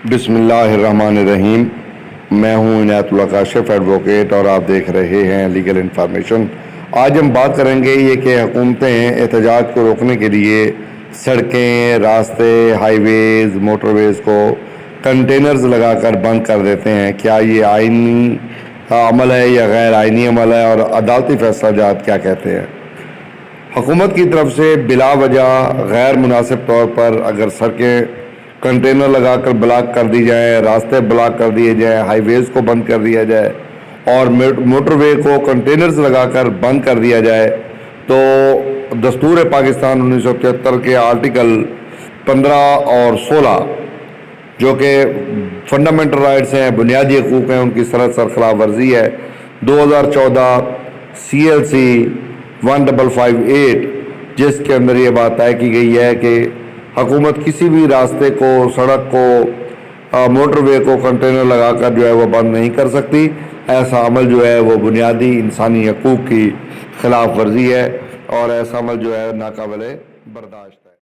बिस्मिल्लाहिर्रहमानिर्रहीम। मैं हूं इनायत उल्लाह काशिफ एडवोकेट और आप देख रहे हैं लीगल इन्फॉर्मेशन। आज हम बात करेंगे ये कि हुकूमतें एहतजाज को रोकने के लिए सड़कें, रास्ते, हाईवेज़, मोटरवेज़ को कंटेनर्स लगाकर बंद कर देते हैं। क्या ये आईनी अमल है या गैर आईनी अमल है, और अदालती फैसला जात क्या कहते हैं? हुकूमत की तरफ से बिला वजह गैर मुनासिब तौर पर अगर सड़कें कंटेनर लगाकर ब्लॉक कर दी जाए, रास्ते ब्लॉक कर दिए जाए, हाईवेज़ को बंद कर दिया जाए और मोटरवे को कंटेनर्स लगाकर बंद कर दिया जाए, तो दस्तूर पाकिस्तान 1973 के आर्टिकल 15 और 16 जो कि फंडामेंटल राइट्स हैं, बुनियादी हकूक़ हैं, उनकी सरासर खिलाफ वर्जी है। 2014 CLC 1558 जिसके अंदर ये बात तय की गई है कि हुकूमत किसी भी रास्ते को, सड़क को, मोटरवे को कंटेनर लगाकर जो है वो बंद नहीं कर सकती। ऐसा अमल जो है वो बुनियादी इंसानी हकूक़ की खिलाफ वर्जी है और ऐसा अमल जो है नाकाबिले बर्दाश्त है।